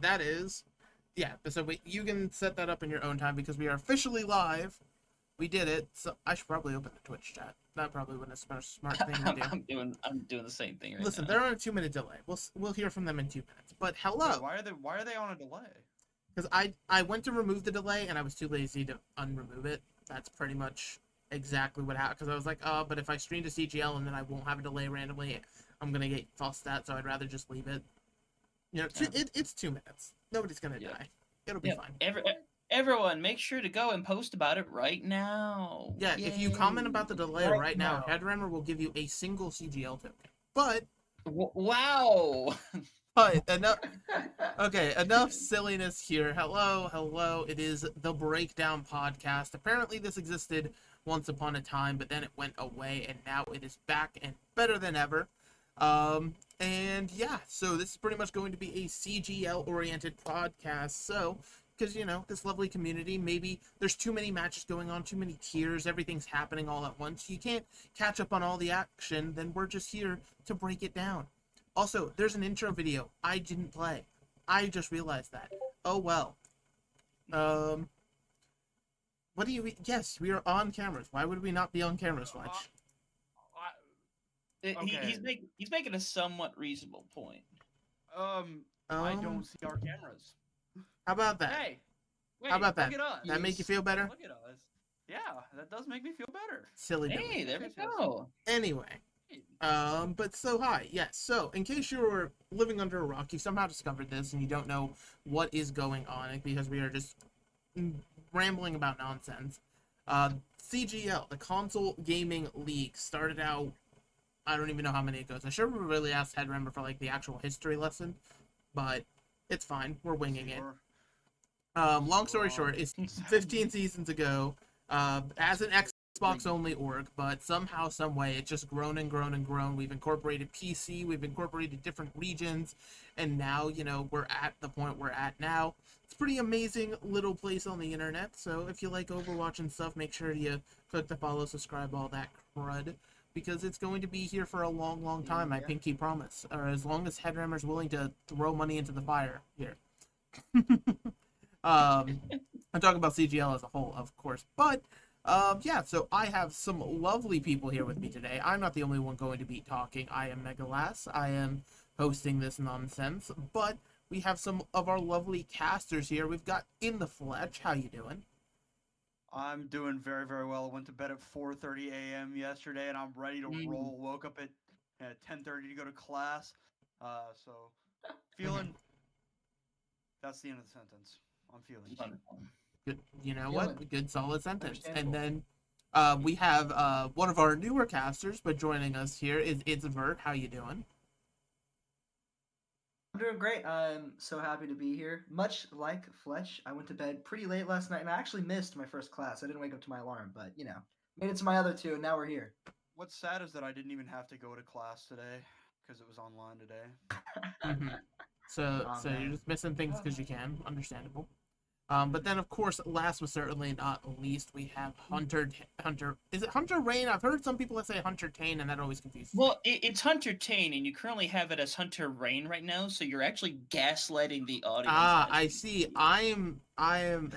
that is, yeah. So you can set that up in your own time because we are officially live. We did it. So I should probably open the Twitch chat. That probably wouldn't have been a smart thing to do. I'm doing the same thing right Listen, now. they're on a 2-minute delay. We'll hear from them in 2 minutes. But hello. Wait, why are they on a delay? Because I went to remove the delay and I was too lazy to unremove it. That's pretty much exactly what happened. Because I was like, oh, but if I stream to CGL and then I won't have a delay randomly, I'm gonna get fussed at. So I'd rather just leave it. You know, it's 2 minutes. Nobody's gonna die. It'll be fine. Everyone, make sure to go and post about it right now. Yeah, Yay. if you comment about the delay right now, Headrunner will give you a single CGL token. But wow. But enough. Okay, enough silliness here. Hello. It is the Breakdown Podcast. Apparently, this existed once upon a time, but then it went away, and now it is back and better than ever. And yeah, so this is pretty much going to be a CGL-oriented podcast. So, because, you know, this lovely community, maybe there's too many matches going on, too many tiers, everything's happening all at once. You can't catch up on all the action, then we're just here to break it down. Also, there's an intro video I didn't play. I just realized that. Oh, well. What do you... Yes, we are on cameras. Why would we not be on cameras, Fletch? Okay. He's making a somewhat reasonable point. I don't see our cameras. How about that? Hey, wait, how about that? Look at us. That make you feel better? Look at us. Yeah, that does make me feel better. Silly. Hey, there we go. Anyway. But so hi, yes. So, in case you were living under a rock, you somehow discovered this and you don't know what is going on because we are just rambling about nonsense. CGL, the Console Gaming League, started out, I don't even know how many it goes. I should have really asked Headrunner for like the actual history lesson, but it's fine. We're winging it. Long story short, it's 15 seasons ago, as an Xbox only org, but somehow, some way, it's just grown and grown and grown. We've incorporated PC, we've incorporated different regions, and now, you know, we're at the point we're at now. It's a pretty amazing little place on the internet, so if you like Overwatch and stuff, make sure you click the follow, subscribe, all that crud, because it's going to be here for a long, long time, I pinky promise, or as long as Headrunner's willing to throw money into the fire here. I'm talking about CGL as a whole, of course, but yeah, so I have some lovely people here with me today. I'm not the only one going to be talking. I am Megalas. I am hosting this nonsense, but we have some of our lovely casters here. We've got In the Fletch. How you doing? I'm doing very, very well. I went to bed at 4:30 a.m. yesterday, and I'm ready to roll. Woke up at 10:30 to go to class. So feeling. That's the end of the sentence. I'm feeling. Good, you know what? Good, solid sentence. And then we have one of our newer casters, but joining us here is It's Vert. How you doing? I'm doing great. I'm so happy to be here. Much like Fletch, I went to bed pretty late last night, and I actually missed my first class. I didn't wake up to my alarm, but, you know, made it to my other two, and now we're here. What's sad is that I didn't even have to go to class today because it was online today. So you're just missing things because you can. Understandable. But then, of course, last but certainly not least, we have Hunter. Is it Hunter Rain? I've heard some people that say Hunter Tane, and that always confuses me. Well, it's Hunter Tane, and you currently have it as Hunter Rain right now, so you're actually gaslighting the audience. I see. I am.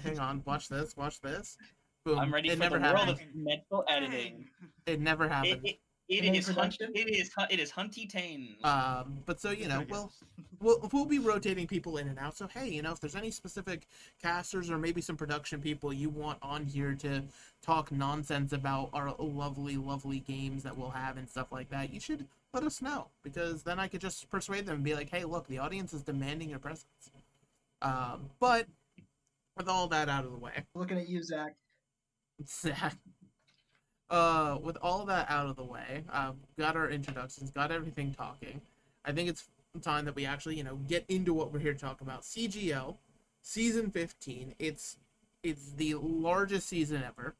Hang on. Watch this. Boom. I'm ready for the world of mental editing. It never happened. It is Hunty Tane. But so, you know, we'll be rotating people in and out. So hey, you know, if there's any specific casters or maybe some production people you want on here to talk nonsense about our lovely, lovely games that we'll have and stuff like that, you should let us know, because then I could just persuade them and be like, hey, look, the audience is demanding your presence. But with all that out of the way, looking at you, Zach. With all that out of the way, got our introductions, got everything talking. I think it's time that we actually, you know, get into what we're here to talk about. CGL, Season 15. It's the largest season ever.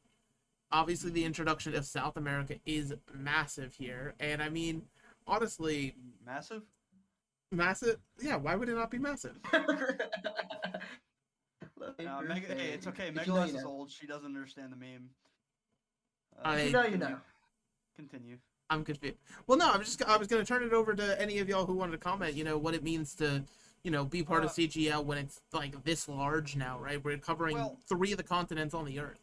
Obviously, the introduction of South America is massive here. And, I mean, honestly... Massive? Massive? Yeah, why would it not be massive? Hey, it's okay. Megalas is old. She doesn't understand the meme. You know. Continue. I'm confused. Well, no, I was going to turn it over to any of y'all who wanted to comment, you know, what it means to, be part of CGL when it's like this large now, right? We're covering Well, 3 of the continents on the earth.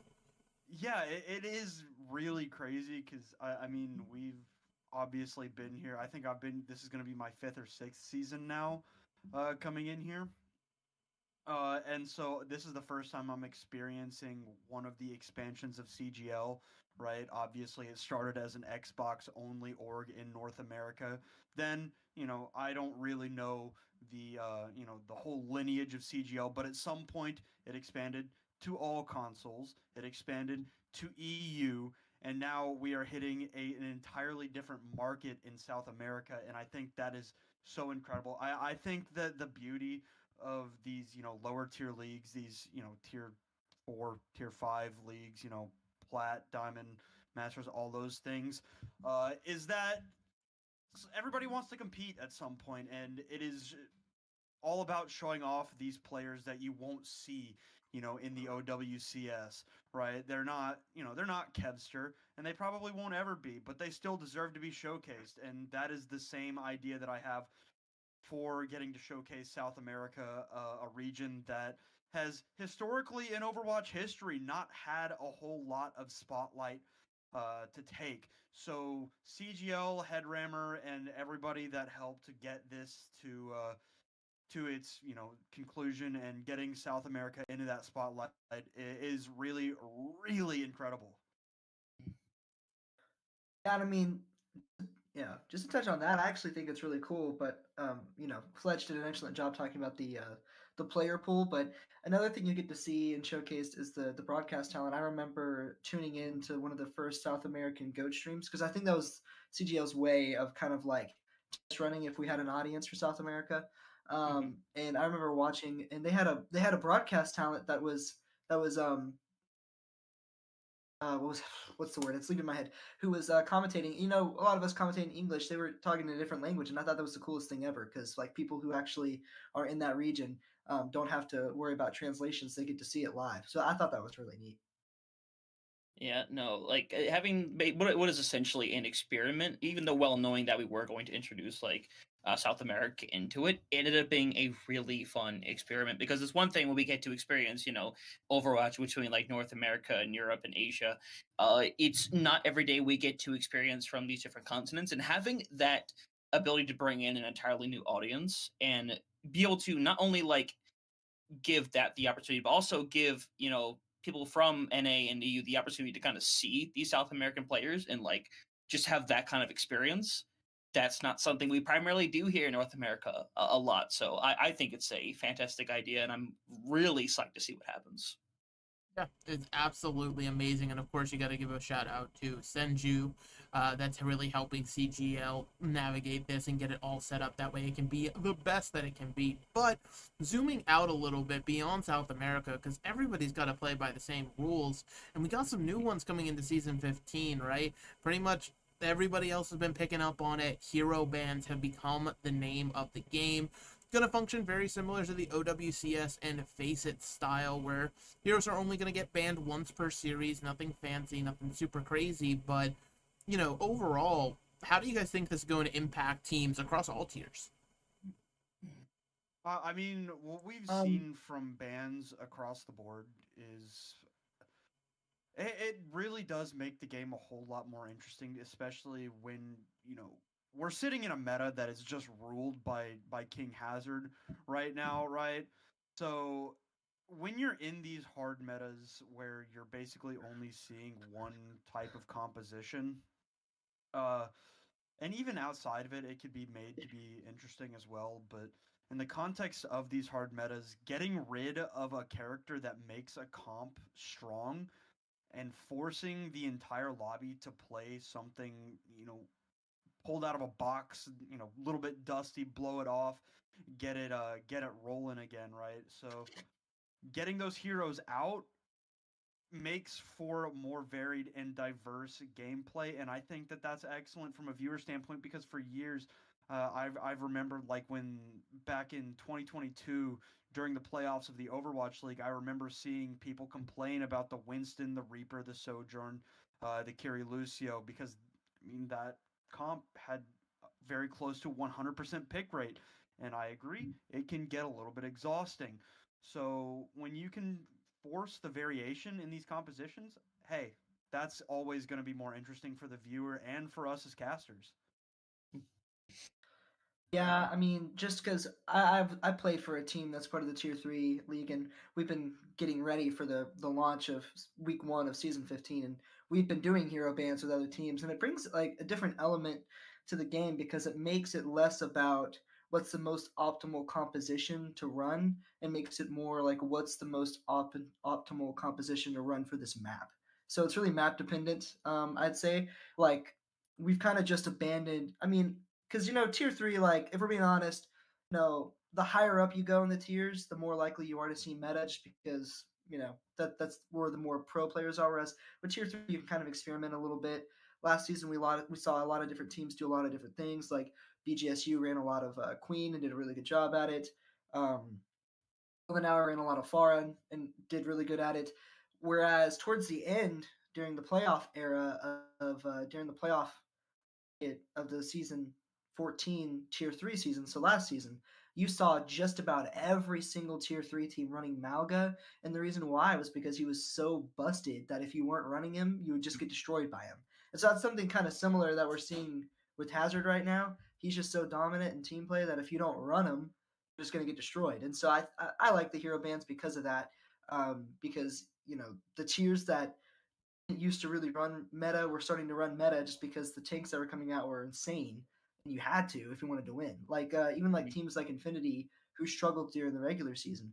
yeah, it is really crazy because I mean we've obviously been here. I think I've been. This is going to be my 5th or 6th season now, coming in here. And so this is the first time I'm experiencing one of the expansions of CGL, right? Obviously, it started as an Xbox only org in North America. Then, I don't really know the whole lineage of CGL, but at some point it expanded to all consoles. It expanded to EU, and now we are hitting an entirely different market in South America, and I think that is so incredible. I think that the beauty of these, lower tier leagues, these, tier 4, tier 5 leagues, plat, diamond, masters, all those things, is that everybody wants to compete at some point, and it is all about showing off these players that you won't see, in the OWCS, right? They're not Kevster, and they probably won't ever be, but they still deserve to be showcased, and that is the same idea that I have for getting to showcase South America, a region that has historically in Overwatch history not had a whole lot of spotlight to take. So CGL, Headrammer, and everybody that helped to get this to its conclusion and getting South America into that spotlight is really really incredible. Yeah, I mean, yeah, just to touch on that, I actually think it's really cool. But Fletch did an excellent job talking about the player pool. But another thing you get to see and showcased is the broadcast talent. I remember tuning in to one of the first South American goat streams because I think that was CGL's way of kind of like test running if we had an audience for South America. And I remember watching, and they had a broadcast talent that was what was what's the word? It's leaving my head. Who was commentating? A lot of us commentating English. They were talking in a different language, and I thought that was the coolest thing ever because like people who actually are in that region don't have to worry about translations. They get to see it live. So I thought that was really neat. Yeah, no, like having made what is essentially an experiment, even though well knowing that we were going to introduce like South America into it, ended up being a really fun experiment because it's one thing when we get to experience, Overwatch between like North America and Europe and Asia. It's not every day we get to experience from these different continents, and having that ability to bring in an entirely new audience and be able to not only like give that the opportunity, but also give people from NA and EU the opportunity to kind of see these South American players and like just have that kind of experience. That's not something we primarily do here in North America a lot. So I think it's a fantastic idea, and I'm really psyched to see what happens. Yeah, it's absolutely amazing. And of course, you got to give a shout out to Senju. That's really helping CGL navigate this and get it all set up. That way it can be the best that it can be. But zooming out a little bit beyond South America, because everybody's got to play by the same rules. And we got some new ones coming into Season 15, right? Pretty much everybody else has been picking up on it. Hero bands have become the name of the game. Going to function very similar to the OWCS and Face It style, where heroes are only going to get banned once per series. Nothing fancy, nothing super crazy, but overall, how do you guys think this is going to impact teams across all tiers? I mean, what we've Um, seen from bands across the board is it really does make the game a whole lot more interesting, especially when, we're sitting in a meta that is just ruled by King Hazard right now, right? So when you're in these hard metas where you're basically only seeing one type of composition, uh, and even outside of it, it could be made to be interesting as well. But in the context of these hard metas, getting rid of a character that makes a comp strong and forcing the entire lobby to play something, pulled out of a box, a little bit dusty, blow it off, get it rolling again, right? So getting those heroes out makes for more varied and diverse gameplay, and I think that that's excellent from a viewer standpoint because for years, I've remembered like when back in 2022 during the playoffs of the Overwatch League, I remember seeing people complain about the Winston, the Reaper, the Sojourn, the Kiri Lucio because I mean that comp had very close to 100% pick rate, And I agree, it can get a little bit exhausting. So when you can force the variation in these compositions, hey, that's always going to be more interesting for the viewer and for us as casters. Yeah, I mean, just because I play for a team that's part of the Tier 3 league, and we've been getting ready for the launch of week 1 of season 15, and we've been doing hero bans with other teams, and it brings like a different element to the game because it makes it less about what's the most optimal composition to run and makes it more like what's the most optimal composition to run for this map. So it's really map dependent. I'd say like we've kind of just abandoned. I mean, because Tier 3, like if we're being honest, the higher up you go in the tiers, the more likely you are to see meta, just because that's where the more pro players are. Whereas with Tier 3, you can kind of experiment a little bit. Last season, we saw a lot of different teams do a lot of different things. Like BGSU ran a lot of Queen and did a really good job at it. Golden Hour ran a lot of Pharah and did really good at it. Whereas towards the end, during the playoff era of during the playoff of the season 14 Tier 3 season, so last season, you saw just about every single Tier 3 team running Malga, and the reason why was because he was so busted that if you weren't running him, you would just get destroyed by him. And so that's something kind of similar that we're seeing with Hazard right now. He's just so dominant in team play that if you don't run him, you're just going to get destroyed. And so I like the hero bans because of that, because the tiers that used to really run meta were starting to run meta just because the tanks that were coming out were insane, and you had to if you wanted to win. Like even like teams like Infinity who struggled during the regular season,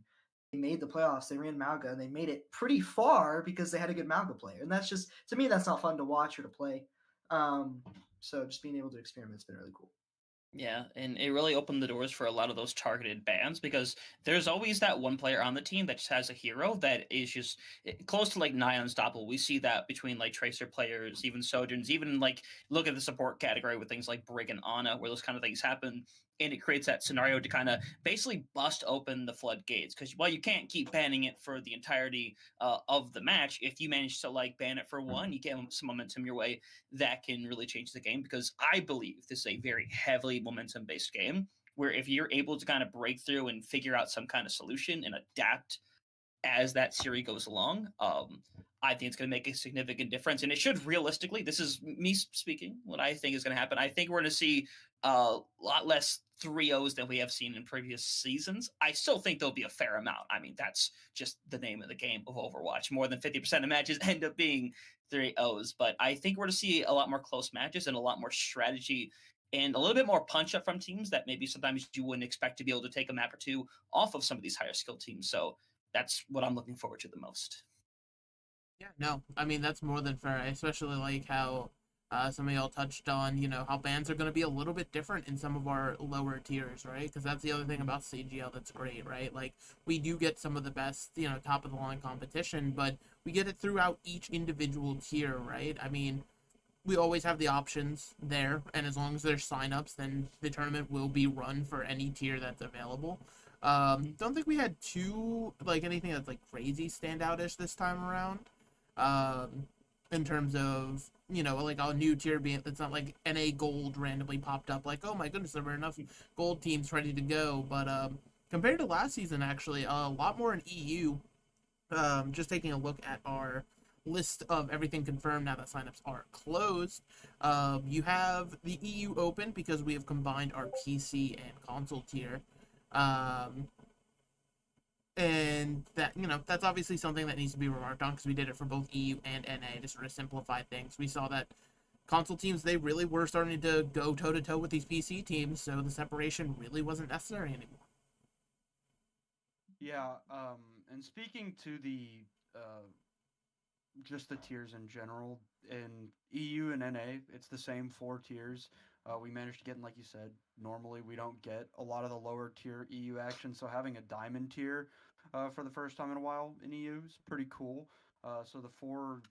they made the playoffs. They ran Malga and they made it pretty far because they had a good Malga player, and that's just to me that's not fun to watch or to play. So just being able to experiment has been really cool. Yeah, and it really opened the doors for a lot of those targeted bans because there's always that one player on the team that just has a hero that is just close to like nigh unstoppable. We see that between like Tracer players, even Sojourns, even like look at the support category with things like Brig and Ana, where those kind of things happen. And it creates that scenario to kind of basically bust open the floodgates because, well, you can't keep banning it for the entirety of the match. If you manage to like ban it for one, you get some momentum your way that can really change the game because I believe this is a very heavily momentum based game where if you're able to kind of break through and figure out some kind of solution and adapt as that series goes along, I think it's going to make a significant difference. And it should realistically, this is me speaking, what I think is going to happen. I think we're going to see a lot less 3-0s than we have seen in previous seasons. I still think there'll be a fair amount. I mean, that's just the name of the game of Overwatch. More than 50% of matches end up being 3-0s. But I think we're going to see a lot more close matches and a lot more strategy and a little bit more punch up from teams that maybe sometimes you wouldn't expect to be able to take a map or two off of some of these higher skill teams. So that's what I'm looking forward to the most. Yeah, no, I mean that's more than fair. I especially like how some of y'all touched on, how bans are going to be a little bit different in some of our lower tiers, right? Because that's the other thing about CGL that's great, right? Like we do get some of the best, top of the line competition, but we get it throughout each individual tier, right? I mean, we always have the options there, and as long as there's signups, then the tournament will be run for any tier that's available. Don't think we had anything that's like crazy standoutish this time around. Um, in terms of like a new tier being, it's not like NA Gold randomly popped up like, oh my goodness, there were enough gold teams ready to go. But compared to last season, actually a lot more in EU. Just taking a look at our list of everything confirmed now that signups are closed. You have the EU open because we have combined our PC and console tier. Um, and that's obviously something that needs to be remarked on because we did it for both EU and NA to sort of simplify things. We saw that console teams, they really were starting to go toe to toe with these PC teams, so the separation really wasn't necessary anymore. Yeah, and speaking to the just the tiers in general, in EU and NA, it's the same 4 tiers. We managed to get in, like you said. Normally, we don't get a lot of the lower tier EU action, so having a diamond tier for the first time in a while in EU is pretty cool. So the 4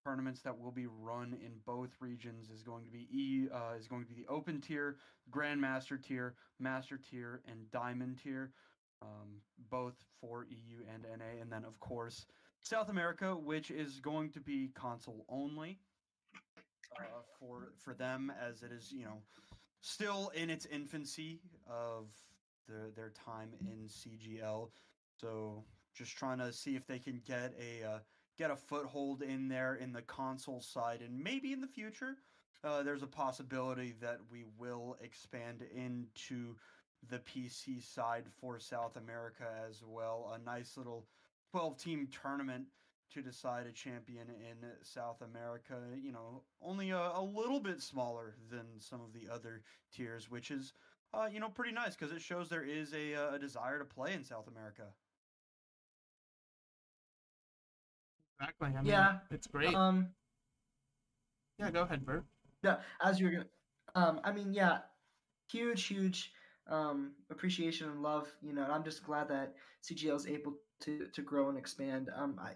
tournaments that will be run in both regions is going to be is going to be the open tier, grandmaster tier, master tier, and diamond tier, both for EU and NA, and then of course South America, which is going to be console only for them, as it is still in its infancy of their time in CGL. So just trying to see if they can get a foothold in there in the console side, and maybe in the future, there's a possibility that we will expand into the PC side for South America as well. A nice little 12-team tournament to decide a champion in South America. Only a little bit smaller than some of the other tiers, which is pretty nice because it shows there is a desire to play in South America. Exactly. I mean, Yeah. it's great. Yeah, go ahead, Bert. Yeah, as you're gonna, I mean, yeah, huge appreciation and love, and I'm just glad that CGL is able to grow and expand.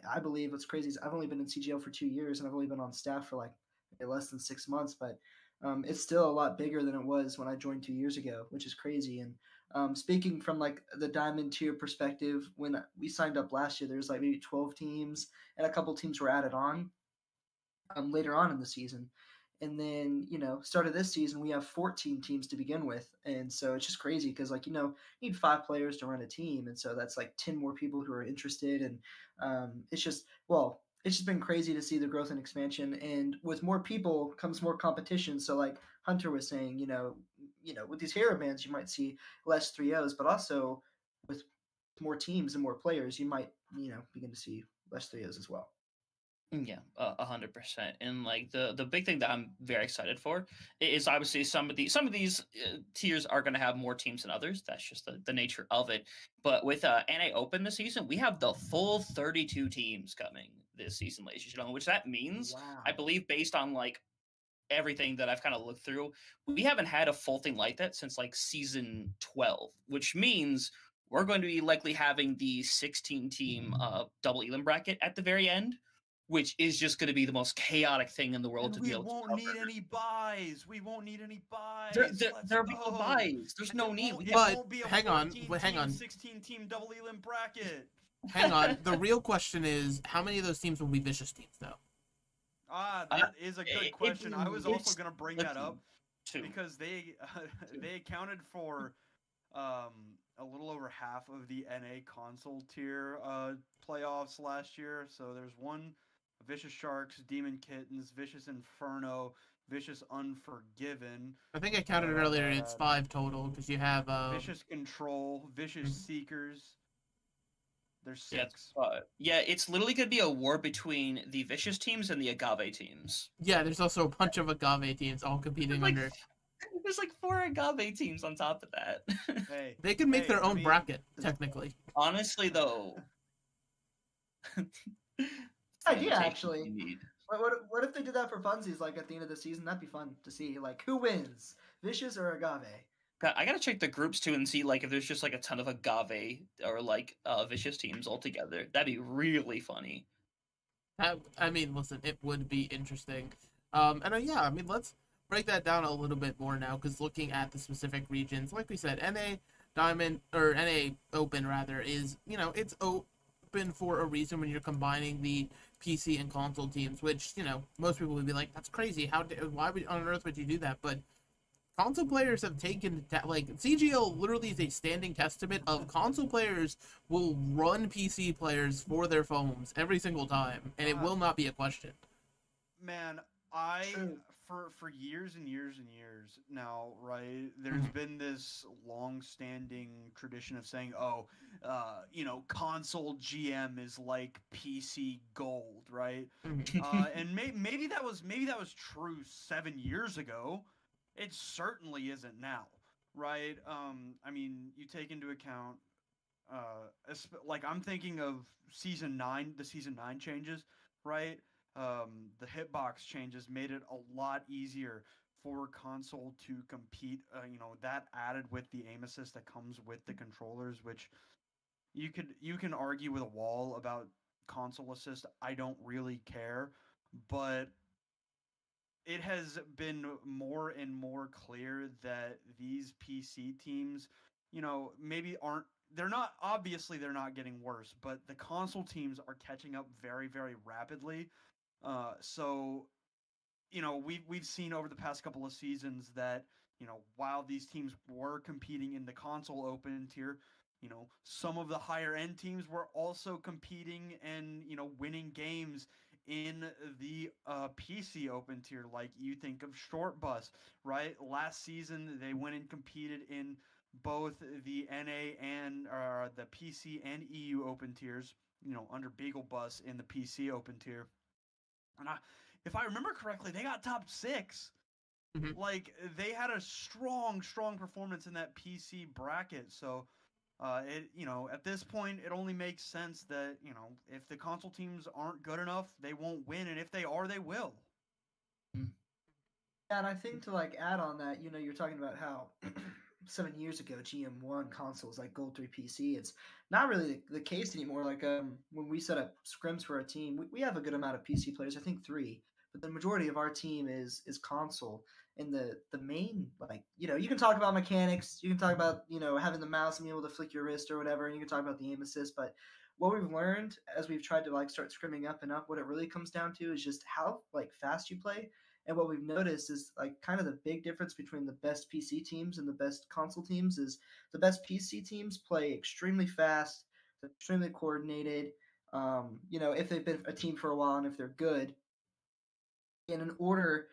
I believe what's crazy is I've only been in CGL for 2 years, and I've only been on staff for like less than 6 months, but it's still a lot bigger than it was when I joined 2 years ago, which is crazy. And speaking from like the diamond tier perspective, when we signed up last year, there's like maybe 12 teams, and a couple teams were added on later on in the season. And then, start of this season, we have 14 teams to begin with. And so it's just crazy because, like, you need 5 players to run a team. And so that's like 10 more people who are interested. And it's just been crazy to see the growth and expansion. And with more people comes more competition. So, like Hunter was saying, with these hero bands, you might see less 3-0s, but also with more teams and more players, you might, begin to see less 3-0s as well. Yeah, 100%. And like the big thing that I'm very excited for is obviously some of these tiers are going to have more teams than others. That's just the nature of it. But with NA Open this season, we have the full 32 teams coming this season, ladies and gentlemen. Which that means, Wow. I believe, based on like everything that I've kind of looked through, we haven't had a full thing like that since like season 12, which means we're going to be likely having the 16 team double elim bracket at the very end, which is just going to be the most chaotic thing in the world And to we be able to won't cover. need any buys. We won't need any buys. There'll be no buys. There's And no need. It But won't be a hang on, 16-team double elim bracket. Hang on. The real question is, how many of those teams will be vicious teams, though? That is a good question. I was also going to bring that up too. because they accounted for a little over half of the NA console tier playoffs last year. So there's one Vicious Sharks, Demon Kittens, Vicious Inferno, Vicious Unforgiven. I think I counted it earlier. It's 5 total because you have Vicious Control, Vicious Seekers. There's 6. Yeah, it's literally going to be a war between the Vicious teams and the Agave teams. Yeah, there's also a bunch of Agave teams all competing under. There's like 4 Agave teams on top of that. Hey, they can make their own bracket, technically. Honestly, though. Idea, actually. What if they did that for funsies, like at the end of the season? That'd be fun to see. Like, who wins, Vicious or Agave? I gotta check the groups too and see like if there's just like a ton of Agave or like Vicious teams all together. That'd be really funny. I mean, listen, it would be interesting. Yeah, I mean, let's break that down a little bit more now, because looking at the specific regions, like we said, NA Diamond, or NA Open rather, is, it's open for a reason when you're combining the PC and console teams, which, most people would be like, that's crazy. Why on earth would you do that? But console players have taken, like, CGL literally is a standing testament of console players will run PC players for their phones every single time, and it will not be a question. Man, for years and years and years now, right, there's been this long-standing tradition of saying, console GM is like PC gold, right? And maybe that was true 7 years ago. It certainly isn't now, right? I mean, you take into account, like I'm thinking of season 9, the season 9 changes, right? The hitbox changes made it a lot easier for console to compete. That added with the aim assist that comes with the controllers, which you can argue with a wall about console assist. I don't really care, but it has been more and more clear that these PC teams, maybe they're not getting worse, but the console teams are catching up very, very rapidly. So we've seen over the past couple of seasons that while these teams were competing in the console open tier, some of the higher end teams were also competing and winning games in the PC open tier. Like you think of Short Bus, right? Last season they went and competed in both the NA and the PC and EU open tiers. Under Beagle Bus in the PC open tier, and if I remember correctly, they got top 6. Mhm. Like they had a strong, strong performance in that PC bracket. So at this point, it only makes sense that if the console teams aren't good enough, they won't win, and if they are, they will. Yeah, and I think to like add on that, you're talking about how 7 years ago GM1 consoles like Gold 3 PC. It's not really the case anymore. Like when we set up scrims for our team, we have a good amount of PC players. I think 3, but the majority of our team is console. And the main, like, you can talk about mechanics, you can talk about having the mouse and being able to flick your wrist or whatever, and you can talk about the aim assist. But what we've learned as we've tried to like start scrimming up and up, what it really comes down to is just how like fast you play. And what we've noticed is like kind of the big difference between the best PC teams and the best console teams is the best PC teams play extremely fast, extremely coordinated. If they've been a team for a while and if they're good, and in order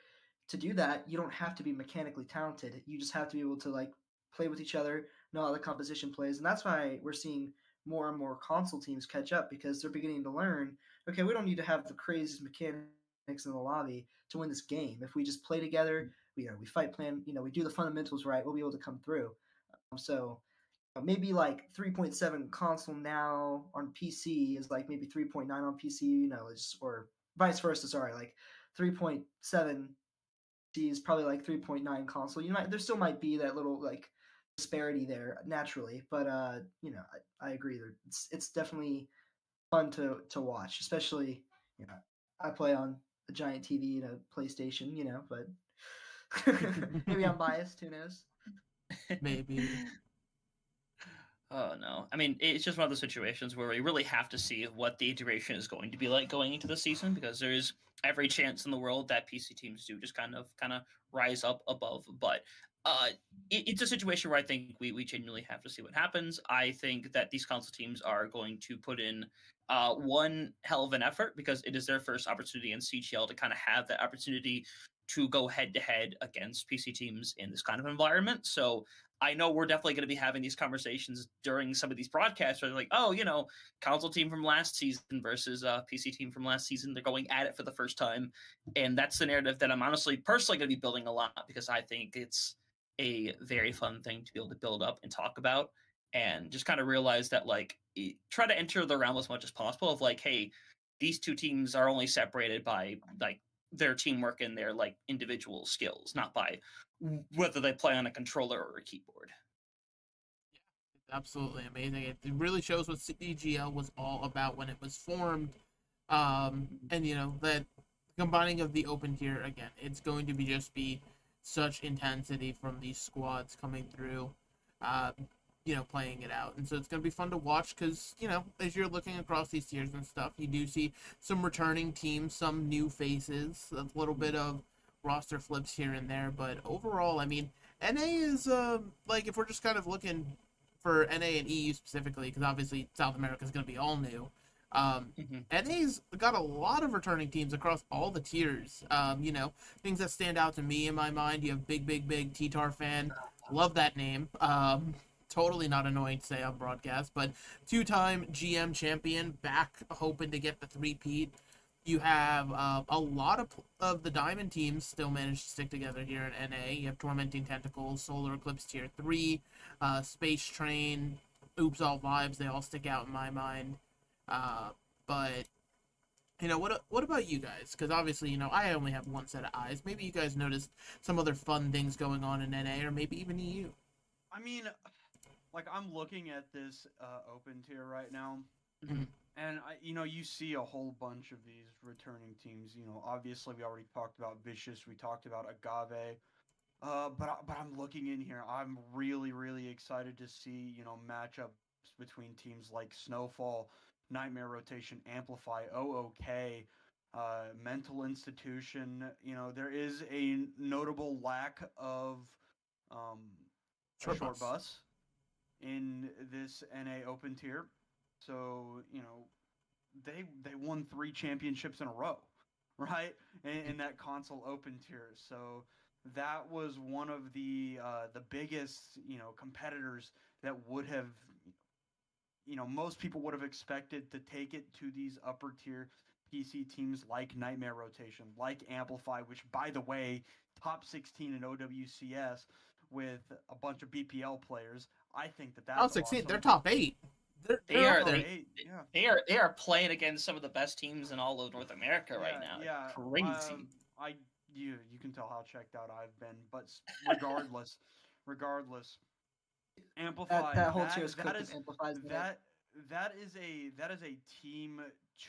to do that, you don't have to be mechanically talented. You just have to be able to like play with each other, know how the composition plays, and that's why we're seeing more and more console teams catch up because they're beginning to learn. Okay, we don't need to have the craziest mechanics in the lobby to win this game. If we just play together, we fight plan, we do the fundamentals right, we'll be able to come through. So maybe like 3.7 console now on PC is like maybe 3.9 on PC, or vice versa. Sorry, like 3.7 is probably like 3.9 console. There still might be that little like disparity there naturally, but I agree. It's definitely fun to watch, especially I play on a giant TV and a PlayStation, but maybe I'm biased. Who knows? Maybe. Oh no. I mean, it's just one of those situations where we really have to see what the integration is going to be like going into the season, because there's every chance in the world that PC teams do just kind of rise up above. But it's a situation where I think we genuinely have to see what happens. I think that these console teams are going to put in one hell of an effort, because it is their first opportunity in CGL to kind of have that opportunity to go head to head against PC teams in this kind of environment. So I know we're definitely going to be having these conversations during some of these broadcasts where they're like, oh, console team from last season versus PC team from last season. They're going at it for the first time. And that's the narrative that I'm honestly personally going to be building a lot, because I think it's a very fun thing to be able to build up and talk about, and just kind of realize that, like, try to enter the realm as much as possible of like, hey, these two teams are only separated by like their teamwork and their like individual skills, not by whether they play on a controller or a keyboard. It's absolutely amazing. It really shows what CGL was all about when it was formed. And that combining of the open tier again, it's going to be such intensity from these squads coming through, uh, playing it out. And so it's going to be fun to watch because, as you're looking across these tiers and stuff, you do see some returning teams, some new faces, a little bit of roster flips here and there. But overall, I mean, NA is, like, if we're just kind of looking for NA and EU specifically, because obviously South America is going to be all new. NA's got a lot of returning teams across all the tiers. Things that stand out to me in my mind. You have big T-Tar fan. Love that name. Totally not annoying to say on broadcast, but 2-time GM champion, back hoping to get the three-peat. You have a lot of the Diamond teams still managed to stick together here in NA. You have Tormenting Tentacles, Solar Eclipse Tier 3, Space Train, Oops All Vibes. They all stick out in my mind. But what about you guys? Because obviously, I only have one set of eyes. Maybe you guys noticed some other fun things going on in NA, or maybe even EU. I mean, like I'm looking at this open tier right now, Mhm. and you see a whole bunch of these returning teams. Obviously we already talked about Vicious, we talked about Agave, but I'm looking in here. I'm really excited to see matchups between teams like Snowfall, Nightmare Rotation, Amplify, OOK, Mental Institution. There is a notable lack of a Short short bus. bus in this NA Open tier. So they won 3 championships in a row, right? In that console Open tier. So that was one of the biggest competitors that would have most people would have expected to take it to these upper tier PC teams like Nightmare Rotation, like Amplify, which by the way, top 16 in OWCS with a bunch of BPL players. I think Top that's 16, awesome. they're top 8. They're up there. They are playing against some of the best teams in all of North America right now. Yeah, Crazy. You can tell how checked out I've been, but regardless, Amplify That whole tier is cooked and amplifies that is a team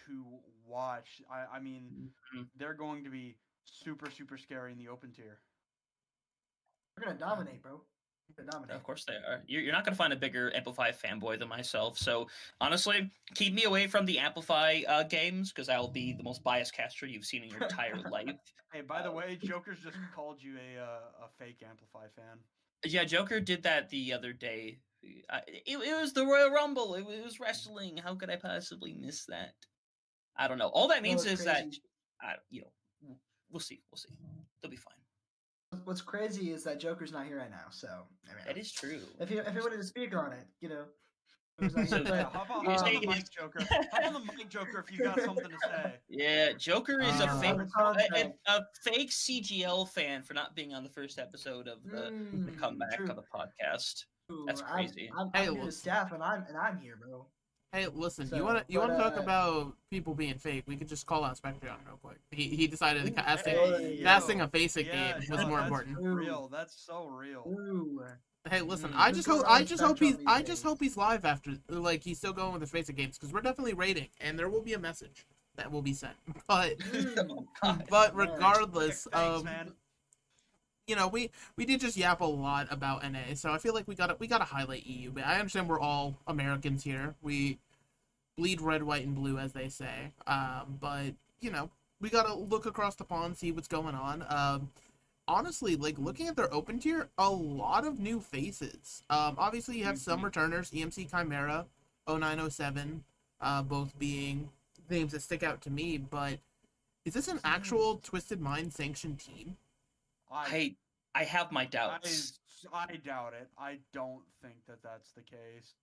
to watch. I mean, they're going to be super scary in the Open tier. They're gonna dominate, bro. Of course they are. You're not going to find a bigger Amplify fanboy than myself. So honestly, keep me away from the Amplify games because I'll be the most biased caster you've seen in your entire life. Hey, by the way, Joker's just called you a fake Amplify fan. Yeah, Joker did that the other day. It was the Royal Rumble. It was wrestling. How could I possibly miss that? I don't know. All that means is crazy. that we'll see. They'll be fine. What's crazy is that Joker's not here right now, so I mean, That is true. If he wanted to speak on it, hop on the mic, Joker. Hop on the mic, Joker, if you got something to say. Yeah, Joker is a fake CGL fan for not being on the first episode of the comeback on the podcast. That's crazy. I'm new to staff, and I'm here, bro. Hey, listen, you want to talk about people being fake? We could just call out Spectreon real quick. He decided the casting a basic game was more important. Real. That's so real. Ooh. Hey, listen, I just hope he's live after, like, he's still going with his basic games, because we're definitely rating, and there will be a message that will be sent. But but regardless, we did just yap a lot about NA, so I feel like we gotta highlight EU. But I understand we're all Americans here. We bleed red, white, and blue, as they say. But we gotta look across the pond, see what's going on. Honestly, like, looking at their open tier, a lot of new faces. Obviously you have some returners, EMC Chimera, 0907, both being names that stick out to me. But is this an actual Twisted Mind sanctioned team? I have my doubts. I doubt it. I don't think that that's the case.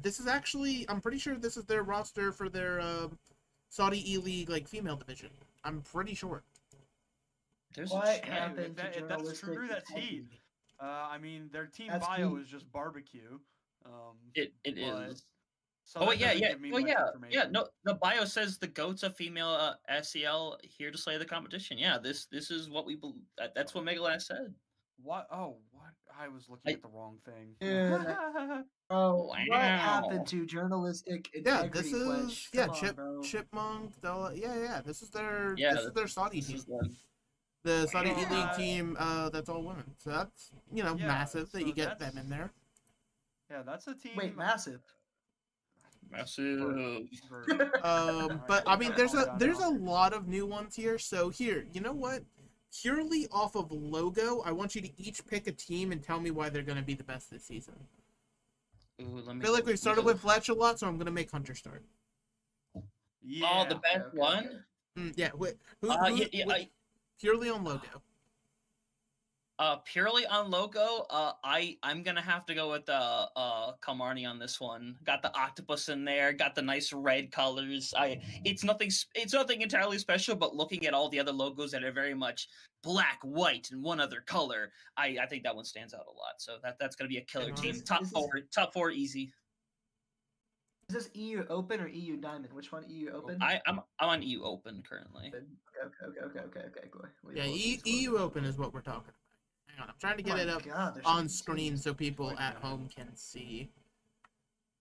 This is actually, I'm pretty sure this is their roster for their Saudi E-League, like, female division. I'm pretty sure. What happened to if that's true, that's heat. I mean, their team bio is just barbecue. It is. So yeah. No, the bio says the GOAT's a female SCL here to slay the competition. Yeah, this is what we believe. That's what Megalast said. What? Oh, what? I was looking at the wrong thing. Yeah. Oh, wow. What happened to journalistic integrity? Chipmunk. This is their Saudi team. The Saudi E-League team. That's all women. So that's massive that you get them in there. Yeah, that's a team. Wait, massive. But I mean, there's a lot of new ones here. So here, you know what? Purely off of logo, I want you to each pick a team and tell me why they're going to be the best this season. Ooh, I feel like we've started with Fletch a lot, so I'm going to make Hunter start. Yeah. Oh, the best one? Purely on logo. Purely on logo, I'm gonna have to go with Kalmarni on this one. Got the octopus in there, got the nice red colors. It's nothing entirely special, but looking at all the other logos that are very much black, white, and one other color, I think that one stands out a lot. So that's gonna be a killer team. Top four easy. Is this EU Open or EU Diamond? Which one? EU Open? I'm on EU Open currently. Okay, cool. Yeah, EU Open is what we're talking about. Hang on, I'm trying to get it up on screen so people at home can see.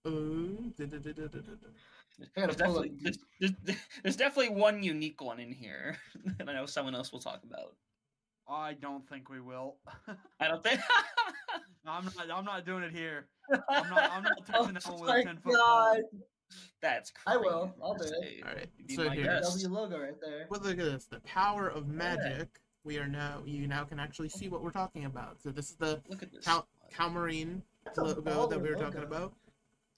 There's definitely one unique one in here that I know someone else will talk about. I don't think we will. I don't think. I'm not doing it here. I'm not touching that one with a 10-foot pole. That's crazy. I will. I'll do it. All right. So here, W logo right there. Well, look at this. The power of magic. you now can actually see what we're talking about. So this is the Look at this. Calmarine That's a logo that baller we were talking logo. about.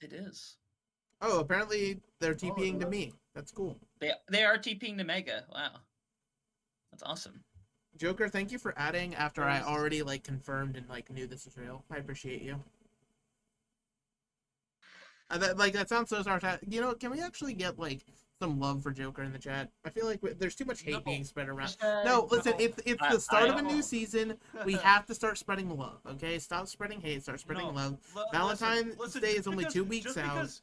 It is. Oh, apparently they're TPing to logo. me. That's cool. They are TPing the Mega. Wow. That's awesome. Joker, thank you for adding after I There's- already like confirmed and like knew this was real. I appreciate you. That sounds so sarcastic. You know, can we actually get like some love for Joker in the chat? I feel like there's too much hate No. being spread around. Hashtag No, listen, no. it's I- the start of a I- new season. We have to start spreading love, okay? Stop spreading hate, start spreading No. love. L- Valentine's listen, Day just is only because- 2 weeks just out.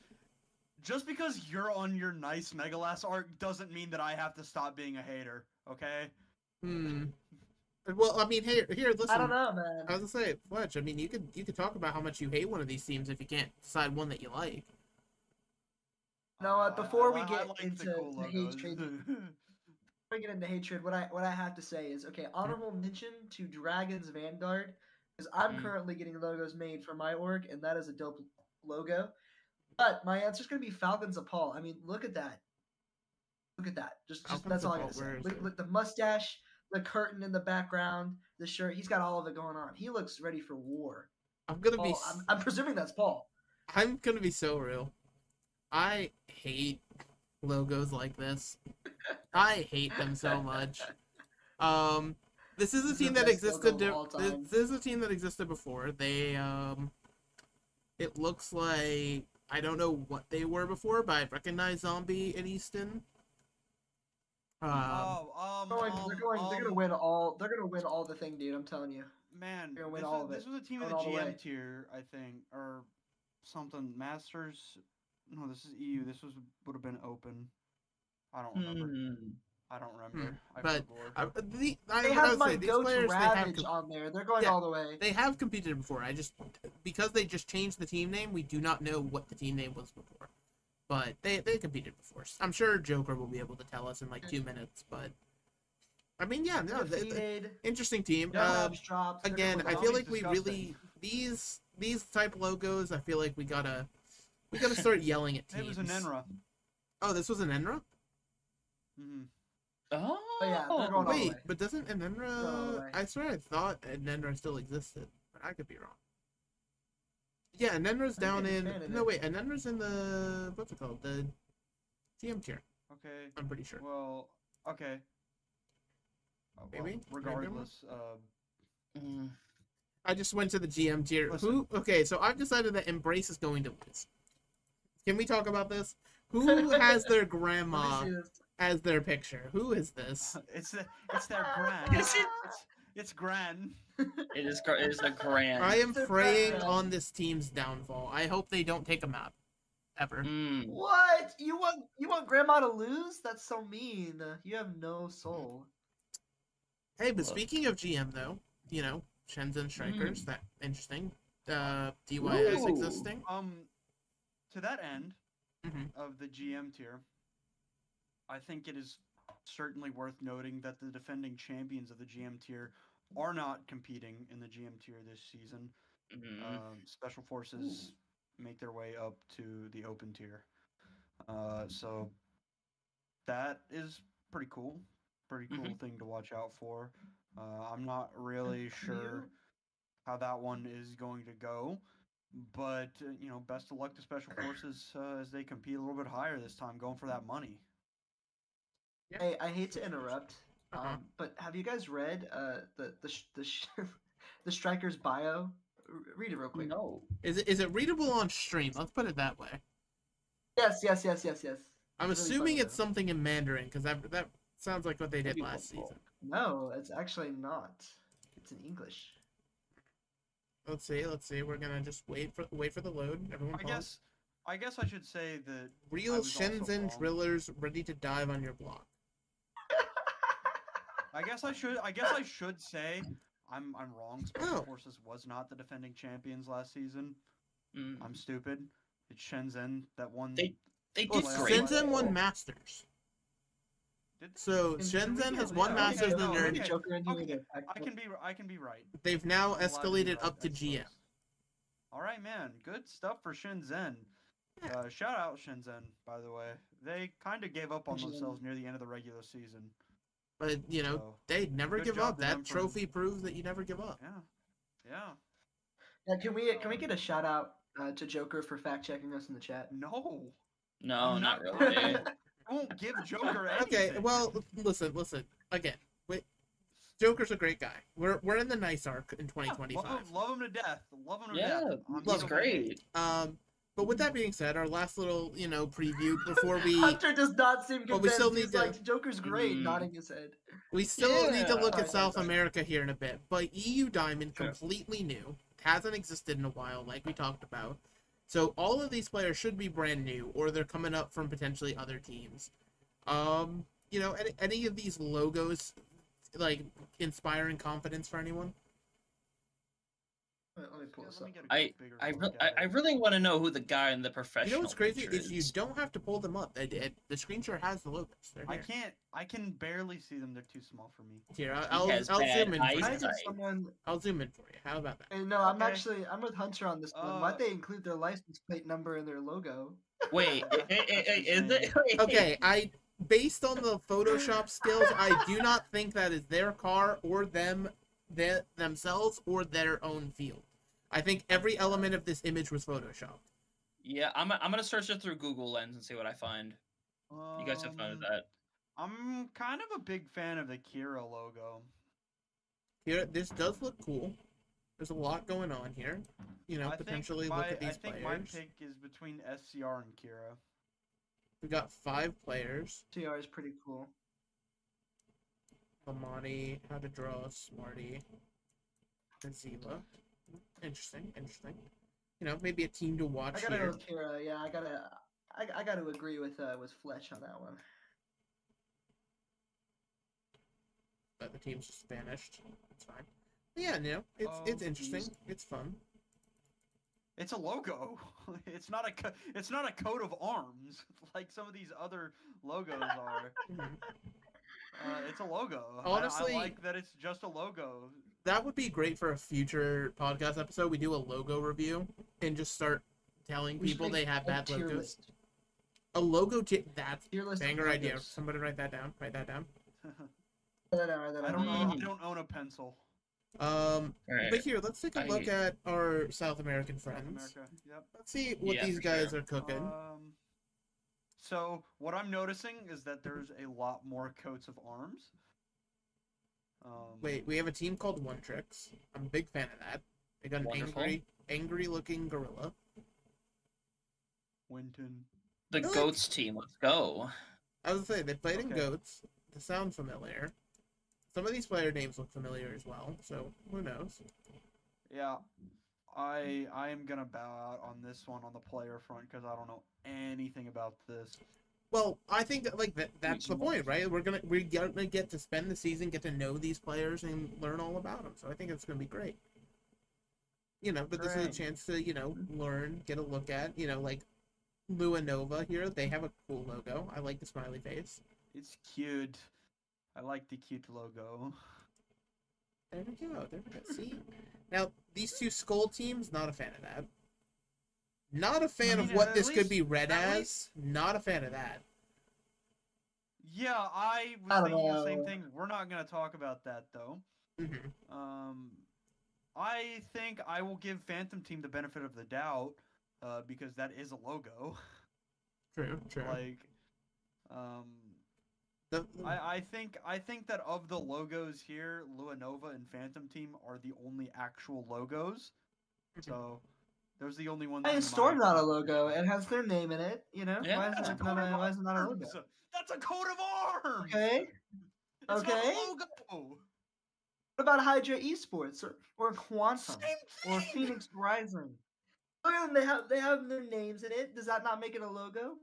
just because you're on your nice Megalast arc doesn't mean that I have to stop being a hater, okay? Well, I mean, here, listen. I don't know, man. I was gonna say, Fletch. I mean, you could talk about how much you hate one of these teams if you can't decide one that you like. No, before we I get like the into cool the logos. hatred, before we get into hatred, what I have to say is, okay, honorable mention to Dragon's Vanguard, because I'm currently getting logos made for my org, and that is a dope logo. But my answer is gonna be Falcons of Paul. I mean, look at that. Look at that. Just Falcons that's all of I Paul, gotta say. where is Look, it? look, the mustache, the curtain in the background, the shirt. He's got all of it going on. He looks ready for war. I'm gonna be. Paul, I'm presuming that's Paul. I'm gonna be so real. I hate logos like this. I hate them so much. This is a This is the team that best logo existed. of all time. This is a team that existed before. They it looks like I don't know what they were before, but I recognize Zombie and Easton. They're gonna win all. They're gonna win all the thing, dude. I'm telling you. Man, They're gonna win all of this it. was a team in Going the all the way. GM tier, I think, or something. Masters. No, this is EU. This would have been open. I don't remember. I don't remember. I But forgot. They have my goats Ravage on there. They're going Yeah. all the way. They have competed before. Because they just changed the team name, we do not know what the team name was before. But they competed before. I'm sure Joker will be able to tell us in like 2 minutes. But I mean, yeah, no, Defeated. interesting team. Drops. They're Again, gonna I win feel all. like we really these type logos. I feel like we gotta start yelling at teams. It was an Enra. Oh, this was an Enra. Mm-hmm. Oh, yeah, they're going all the Wait, way. but doesn't an Going all the Enra? way. I swear I thought an Enra still existed, but I could be wrong. Yeah, an Enra's I think down they in. disbanded No, it. wait, an Enra's in the what's it called? The TM tier. Okay. I'm pretty sure. Well, okay. Maybe? Regardless, I just went to the GM tier. Listen. Okay, so I've decided that Embrace is going to lose. Can we talk about this? Who has their Let grandma me see this. as their picture? Who is this? it's their grand. Is it? It's grand. It is a grand. I am Their praying grandma. on this team's downfall. I hope they don't take a map. Ever. What? You want Grandma to lose? That's so mean. You have no soul. Hey, but Look. speaking of GM though, you know, Shenzhen Strikers, that interesting. DYS Ooh. existing. To that end Mhm. of the GM tier, I think it is certainly worth noting that the defending champions of the GM tier are not competing in the GM tier this season. Special Forces make their way up to the open tier. So that is pretty cool. Pretty cool thing to watch out for. I'm not really sure how that one is going to go, but best of luck to Special Forces as they compete a little bit higher this time, going for that money. Hey, I hate to interrupt, Uh-huh. but have you guys read the Striker's bio? Read it real quick. No. Is it readable on stream? Let's put it that way. Yes. I'm It's really assuming funny, it's though. something in Mandarin because that sounds like what they did That'd be last helpful. season. No, it's actually not. It's in English. Let's see. We're gonna just wait for the load. Everyone pause. I guess I should say that I Real was also Shenzhen wrong. drillers ready to dive on your block. I guess I should say I'm wrong. Special Oh. Forces was not the defending champions last season. Mm. I'm stupid. It's Shenzhen that won. They Well, did Playoff great. Shenzhen won though. Masters. Did they? So Can Shenzhen we has get- won yeah, Masters okay, and no, they're okay. Joker into Okay, it. I can be right. they've now I'm allowed to be escalated right, up I to GM. suppose. All right, man. Good stuff for Shenzhen. Yeah. Shout out Shenzhen, by the way. They kind of gave up on Shenzhen. themselves near the end of the regular season. But So, they never good give job up. to them That for- trophy proves that you never give up. yeah. Yeah, can we get a shout out to Joker for fact checking us in the chat? No, No, I'm not not- really. I won't give Joker anything. Okay, well, listen. Again, Joker's a great guy. We're in the nice arc in Yeah, 2025. love him to death. Love him to Yeah, death. I'm he's so great. But with that being said, our last little preview before we Hunter does not seem Well, we convinced. still He's need to- like, Joker's great, Mm. nodding his head. We still need to Yeah. look Sorry, at South sorry. America here in a bit, but EU Diamond, Sure. completely new, hasn't existed in a while, like we talked about. So all of these players should be brand new, or they're coming up from potentially other teams. Any of these logos, like, inspiring confidence for anyone? Let me pull this up. I really want to know who the guy in the professional. You know what's crazy picture is you is. don't have to pull them up. The screen share has the logos. They're here. I can barely see them. They're too small for me. Here, He I'll has zoom bad in for I you. eyesight. think someone. I'll zoom in for you. How about that? Hey, no, Okay. I'm with Hunter on this one. Why'd they include their license plate number in their logo? Wait, is it? Wait. Okay, based on the Photoshop skills, I do not think that is their car or themselves or their own field. I think every element of this image was photoshopped. Yeah, I'm gonna search it through Google Lens and see what I find. You guys have fun with that. I'm kind of a big fan of the Kira logo. Here, this does look cool. There's a lot going on here. Potentially look at these I think players. my pick is between SCR and Kira. We got 5 players. TR is pretty cool. Amani, How to Draw, Smarty, and Ziva. Interesting. Maybe a team to watch I gotta go here. with Kira. Yeah, I gotta agree with Fletch on that one. But the team's just vanished. It's fine. But yeah, it's interesting. geez. It's fun. It's a logo. It's not a coat of arms like some of these other logos are. Mhm. It's a logo. Honestly- I like that it's just a logo. That would be great for a future podcast episode. We do a logo review and just start telling We should people make they have a bad tier logos. list. A logo that's Tier list of banger idea. logos. Somebody write that down. Write that down. I don't know. Mm. I don't own a pencil. Alright. But here, let's take a look at our South American South friends. America. Yep. Let's see what Yeah, these for guys sure. are cooking. So what I'm noticing is that there's a lot more coats of arms. Wait, we have a team called One Tricks. I'm a big fan of that. They got an Wonderful. angry looking gorilla. Winton. The Really? Goats team. Let's go. I was gonna say they played in Okay. Goats. They sound familiar. Some of these player names look familiar as well, so who knows? Yeah, I am gonna bow out on this one on the player front because I don't know anything about this. Well, I think that's the Reasonable. point, right? We're gonna get to spend the season, get to know these players, and learn all about them. So I think it's gonna be great. But this is a Great. chance to learn, get a look at like Lua Nova here. They have a cool logo. I like the smiley face. It's cute. I like the cute logo. There we go. See, now these two Skull teams, not a fan of that. Not a fan I of mean, what at this could least- be read at as. least- Not a fan of that. Yeah, I was I don't thinking the same know. thing. We're not gonna talk about that though. hmm I think I will give Phantom Team the benefit of the doubt, because that is a logo. True. Like, The- I think that of the logos here, Lua Nova and Phantom Team are the only actual logos. So those are the only ones. Why in is my Storm not a opinion. logo? It has their name in it. Yeah, Why That's is a it coat not of why is it not a logo? arms! That's a coat of arms. Okay. It's not Okay. a logo. What about Hydra Esports or Quantum Same or thing. Phoenix Rising? Look at them. They have their names in it. Does that not make it a logo?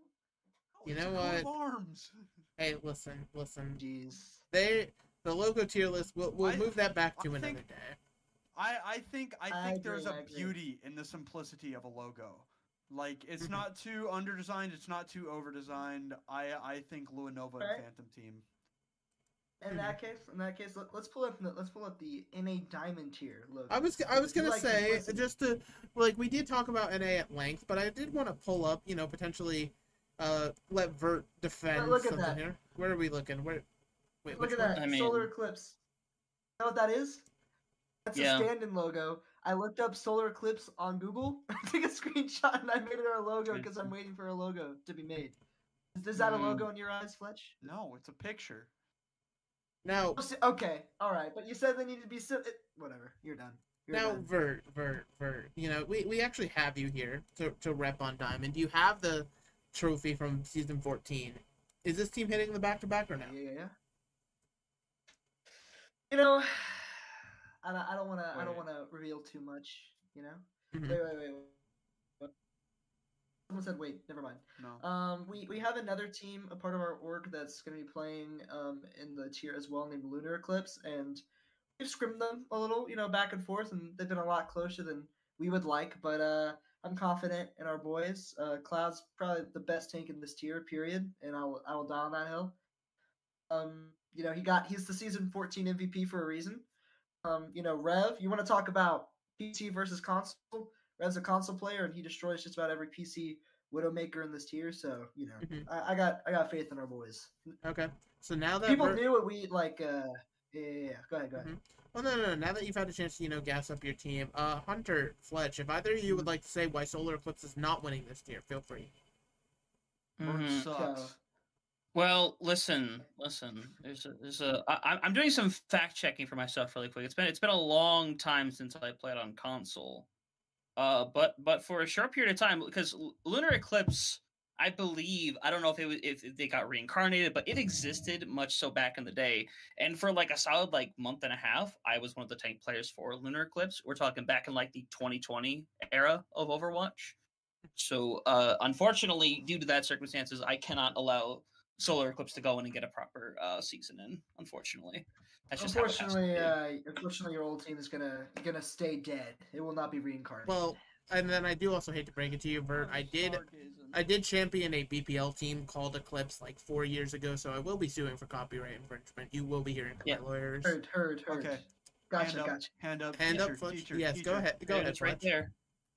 You It's know a coat of what? arms. Hey, listen. Jeez. The logo tier list. We'll I- move that back to I another think- day. I think there's agree, a I agree. beauty in the simplicity of a logo. Like, it's Mhm. not too under-designed, it's not too over-designed. I think Lua Nova Right. and Phantom Team. In that case, let's pull up the NA Diamond tier logo. I was gonna say just to we did talk about NA at length, but I did want to pull up potentially let Vert defend look at something that. here. Where are we looking? Where Wait, Look which at one? that. I Solar mean- eclipse. You know what that is? That's Yeah. a stand-in logo. I looked up solar eclipse on Google, took a screenshot, and I made it our logo because I'm waiting for a logo to be made. Is that a logo in your eyes, Fletch? No, it's a picture. Now, Okay, all right, but you said they needed to be whatever. You're done. You're now, done. Vert. You know, we actually have you here to rep on Diamond. You have the trophy from season 14. Is this team hitting the back-to-back or no? Yeah. You know, I don't want Wait. to reveal too much. You know. Mhm. Wait. What? Someone said wait. Never mind. No. We have another team, a part of our org that's going to be playing in the tier as well, named Lunar Eclipse, and we've scrimmed them a little, back and forth, and they've been a lot closer than we would like. But I'm confident in our boys. Cloud's probably the best tank in this tier, period, and I will die on that hill. He's the season 14 MVP for a reason. Rev, you want to talk about PC versus console? Rev's a console player, and he destroys just about every PC Widowmaker in this tier. So Mhm. I got faith in our boys. Okay. So now that People knew what we like. Yeah. Go ahead. Mhm. Well, no. Now that you've had a chance to, gas up your team, Hunter, Fletch, if either of you would like to say why Solar Eclipse is not winning this tier, feel free. Bird Mhm. sucks. Well, listen. I'm doing some fact checking for myself really quick. It's been a long time since I played on console. But for a short period of time, because Lunar Eclipse, I believe, I don't know if they got reincarnated, but it existed much so back in the day. And for like a solid month and a half, I was one of the tank players for Lunar Eclipse. We're talking back in the 2020 era of Overwatch. So unfortunately, due to that circumstances, I cannot allow Solar Eclipse to go in and get a proper season in. Unfortunately, that's just how it has to be. Unfortunately, your old team is gonna stay dead. It will not be reincarnated. Well, and then I do also hate to break it to you, Vert. I did champion a BPL team called Eclipse 4 years ago, so I will be suing for copyright infringement. You will be hearing from my lawyers. Heard. Okay. Gotcha. Hand up. Hand teacher, up, Fletch. teacher, Yes, teacher. go ahead. Go ahead, It's right Fletch. there.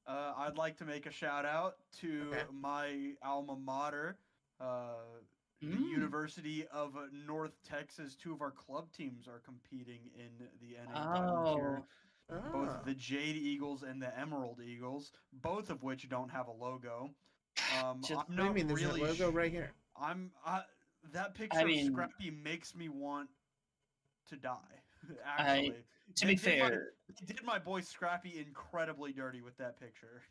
I'd like to make a shout out to Okay. my alma mater, the University of North Texas. Two of our club teams are competing in the NA Diamond tier. Both the Jade Eagles and the Emerald Eagles, both of which don't have a logo. I'm What do you not mean? There's really a logo right here. that picture of Scrappy makes me want to die. Actually, To be fair, they did my boy Scrappy incredibly dirty with that picture.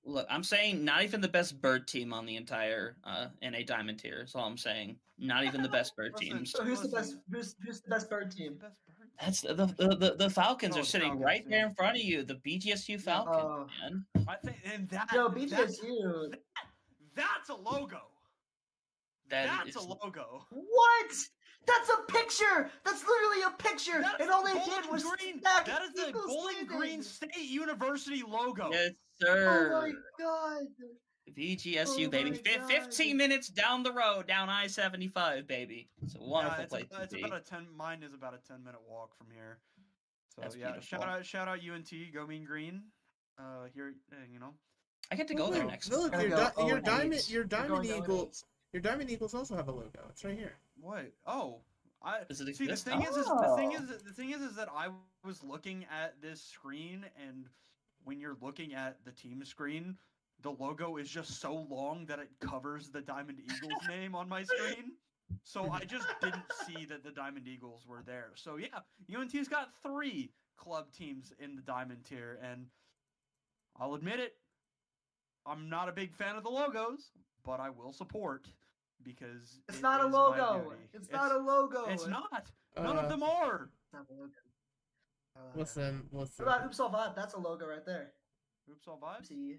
look, I'm saying not even the best bird team on the entire NA Diamond tier. That's all I'm saying. Not even the best bird Listen, teams. So who's the best? Who's the best bird team? Best bird That's team. the Falcons Oh, are the sitting Falcons, right yeah. there in front of you. The BGSU Falcons, Oh. man. I think, and that. No, BGSU. That's a logo. That's a logo. What? That's a picture. That's literally a picture, That's and all they Bowling did was Green. stack That is the Eagles Bowling landing. Green State University logo. Yes, Oh sir. my god. BGSU, Oh baby. my God. 15 minutes down the road, down I-75, baby. It's a wonderful place to it's be. about a 10. Mine is about a 10-minute walk from here. So That's yeah, beautiful. shout out UNT. Go Mean Green. Here, I get to go there next Look, time. your Diamond We're going Eagles. Your Diamond Eagles also have a logo. It's right here. What? Oh, Does it see. exist? The thing is that I was looking at this screen, and when you're looking at the team screen, the logo is just so long that it covers the Diamond Eagles name on my screen. So I just didn't see that the Diamond Eagles were there. So yeah, UNT's got 3 club teams in the Diamond tier, and I'll admit it, I'm not a big fan of the logos, but I will support because It's it not a is my logo. duty. It's not a logo. It's not. None of them are. It's not a logo. Listen. What about Oops All Vibe? That's a logo right there. Oops All Vibes. Oopsie.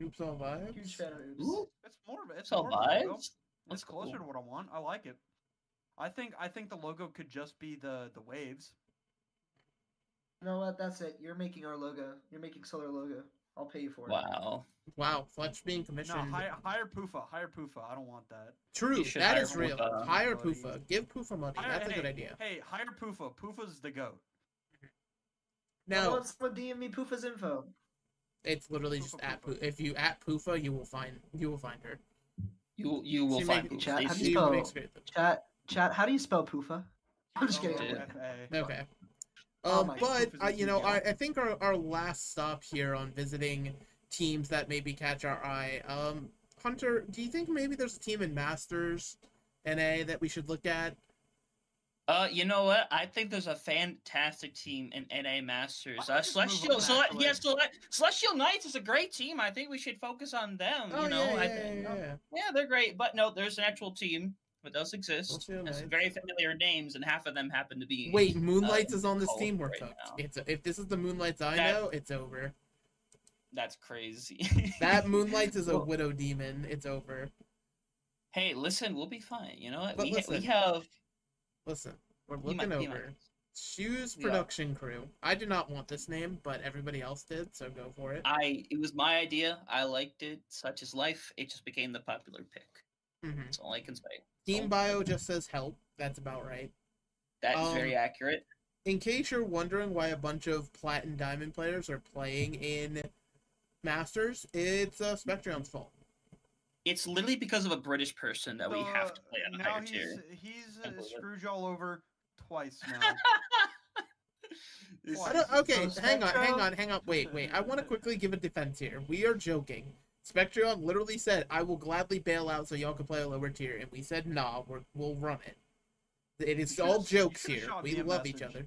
Oops all vibes. Huge fan of Oops. Ooh, It's more of it's all more of a logo. vibes. It's closer cool. to what I want. I like it. I think the logo could just be the waves. You know what? That's it. You're making our logo. You're making Solar logo. I'll pay you for it. Wow. Wow, Fletch being No, commissioned. hire Poofa. Hire Poofa. I don't want that. True, You should that hire is real. Poofa. Hire Poofa. Give Poofa money. That's a good idea. Hey, hire Poofa. Poofa's the goat. Now, Someone DM me Poofa's info. it's literally just at Poofa. If you at Poofa, you will find her. You will She find make- Poof. Chat, how do She you spell? makes great. Chat. How do you spell Poofa? I'm just kidding. OWFA. Okay. Oh my But God. I think our last stop here on visiting teams that maybe catch our eye. Hunter, do you think maybe there's a team in Masters NA that we should look at? You know what? I think there's a fantastic team in NA Masters. Why don't we just move on, Celestial Knights is a great team. I think we should focus on them. Oh you know, yeah. yeah, they're great. But no, there's an actual team that does exist. Celestial Has Knights. very familiar names, and half of them happen to be. Wait, Moonlights is on this college team. We're right cooked. now. If this is the Moonlights I That- know, it's over. That's crazy. That Moonlights is a widow demon. It's over. Hey, listen, we'll be fine. You know what? But We listen, have. Listen, we're we might- looking we might- over. Shoes We are. Production Crew. I did not want this name, but everybody else did, so go for it. It was my idea. I liked it. Such is life. It just became the popular pick. Mhm. That's all I can say. Team bio just says help. That's about right. That is very accurate. In case you're wondering why a bunch of Plat and Diamond players are playing in Masters, it's Spectrion's fault. It's literally because of a British person that we have to play on a now higher tier. he's Simple as that. screwed y'all over twice now. I don't, okay, So hang Spectrum- on. Wait. I want to quickly give a defense here. We are joking. Spectrion literally said, "I will gladly bail out so y'all can play a lower tier," and we said, "Nah, we'll run it." It is You all could've- you jokes could've here. shot We me a love each message. other.